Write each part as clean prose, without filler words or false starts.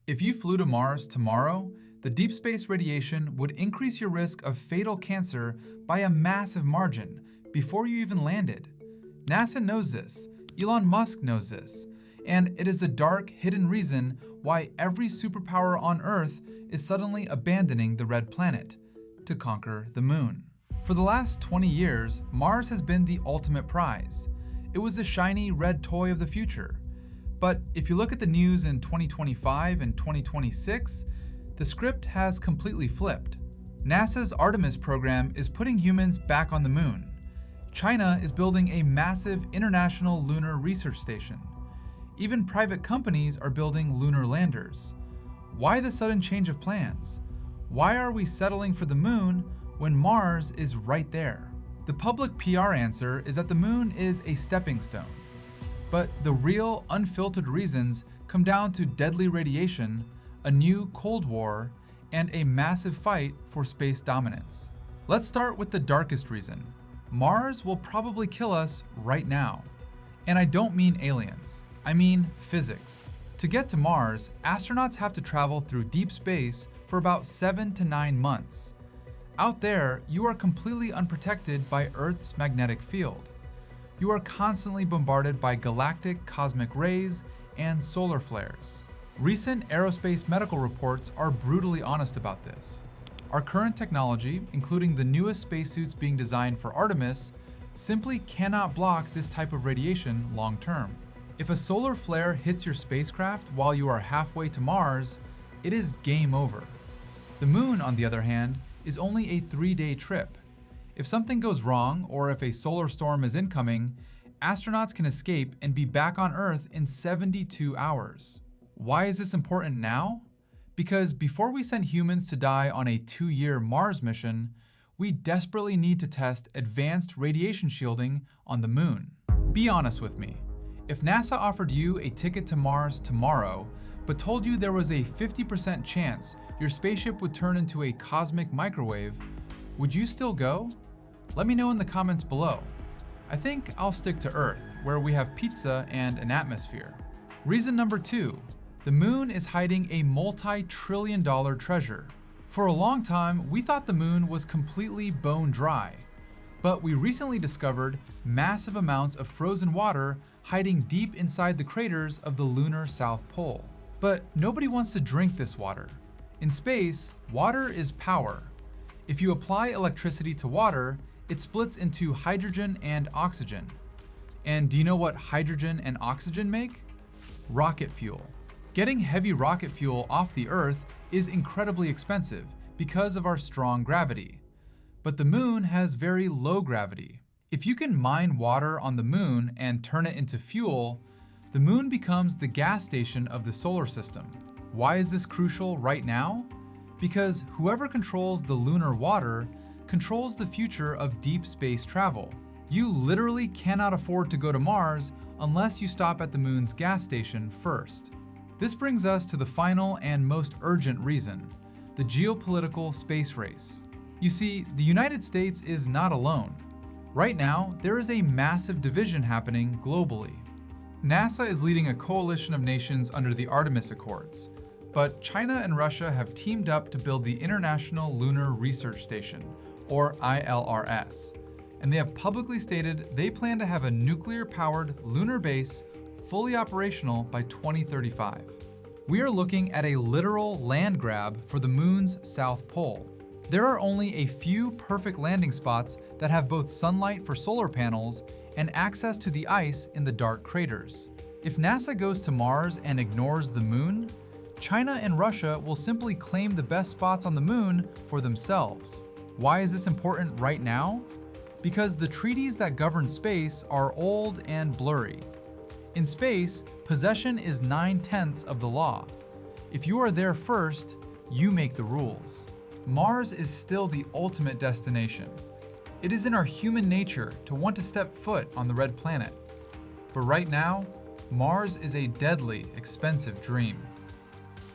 If you flew to Mars tomorrow, the deep space radiation would increase your risk of fatal cancer by a massive margin before you even landed. NASA knows this, Elon Musk knows this, and it is the dark, hidden reason why every superpower on Earth is suddenly abandoning the red planet to conquer the moon. For the last 20 years, Mars has been the ultimate prize. It was the shiny red toy of the future. But if you look at the news in 2025 and 2026, the script has completely flipped. NASA's Artemis program is putting humans back on the moon. China is building a massive international lunar research station. Even private companies are building lunar landers. Why the sudden change of plans? Why are we settling for the moon when Mars is right there? The public PR answer is that the moon is a stepping stone. But the real, unfiltered reasons come down to deadly radiation, a new Cold War, and a massive fight for space dominance. Let's start with the darkest reason. Mars will probably kill us right now. And I don't mean aliens, I mean physics. To get to Mars, astronauts have to travel through deep space for about 7 to 9 months. Out there, you are completely unprotected by Earth's magnetic field. You are constantly bombarded by galactic cosmic rays and solar flares. Recent aerospace medical reports are brutally honest about this. Our current technology, including the newest spacesuits being designed for Artemis, simply cannot block this type of radiation long term. If a solar flare hits your spacecraft while you are halfway to Mars, it is game over. The moon, on the other hand, is only a 3-day trip. If something goes wrong, or if a solar storm is incoming, astronauts can escape and be back on Earth in 72 hours. Why is this important now? Because before we send humans to die on a 2-year Mars mission, we desperately need to test advanced radiation shielding on the moon. Be honest with me. If NASA offered you a ticket to Mars tomorrow, but told you there was a 50% chance your spaceship would turn into a cosmic microwave, would you still go? Let me know in the comments below. I think I'll stick to Earth, where we have pizza and an atmosphere. Reason number 2, the moon is hiding a multi-trillion-dollar treasure. For a long time, we thought the moon was completely bone dry, but we recently discovered massive amounts of frozen water hiding deep inside the craters of the lunar South Pole. But nobody wants to drink this water. In space, water is power. If you apply electricity to water, it splits into hydrogen and oxygen. And do you know what hydrogen and oxygen make? Rocket fuel. Getting heavy rocket fuel off the Earth is incredibly expensive because of our strong gravity. But the moon has very low gravity. If you can mine water on the moon and turn it into fuel, the moon becomes the gas station of the solar system. Why is this crucial right now? Because whoever controls the lunar water controls the future of deep space travel. You literally cannot afford to go to Mars unless you stop at the moon's gas station first. This brings us to the final and most urgent reason, the geopolitical space race. You see, the United States is not alone. Right now, there is a massive division happening globally. NASA is leading a coalition of nations under the Artemis Accords, but China and Russia have teamed up to build the International Lunar Research Station, or ILRS, and they have publicly stated they plan to have a nuclear-powered lunar base fully operational by 2035. We are looking at a literal land grab for the moon's south pole. There are only a few perfect landing spots that have both sunlight for solar panels and access to the ice in the dark craters. If NASA goes to Mars and ignores the moon, China and Russia will simply claim the best spots on the moon for themselves. Why is this important right now? Because the treaties that govern space are old and blurry. In space, possession is 9/10 of the law. If you are there first, you make the rules. Mars is still the ultimate destination. It is in our human nature to want to step foot on the red planet. But right now, Mars is a deadly, expensive dream.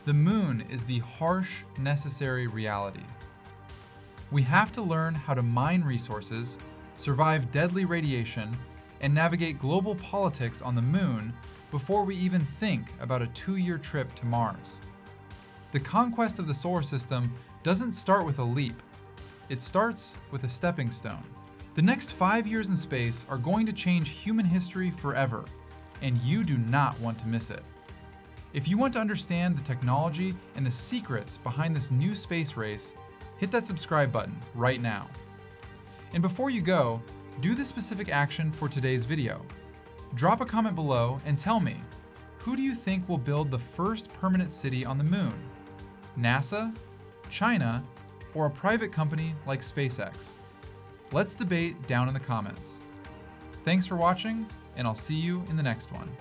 The moon is the harsh, necessary reality. We have to learn how to mine resources, survive deadly radiation, and navigate global politics on the moon before we even think about a 2-year trip to Mars. The conquest of the solar system doesn't start with a leap. It starts with a stepping stone. The next 5 years in space are going to change human history forever, and you do not want to miss it. If you want to understand the technology and the secrets behind this new space race, hit that subscribe button right now. And before you go, do the specific action for today's video. Drop a comment below and tell me, who do you think will build the first permanent city on the moon? NASA, China, or a private company like SpaceX? Let's debate down in the comments. Thanks for watching, and I'll see you in the next one.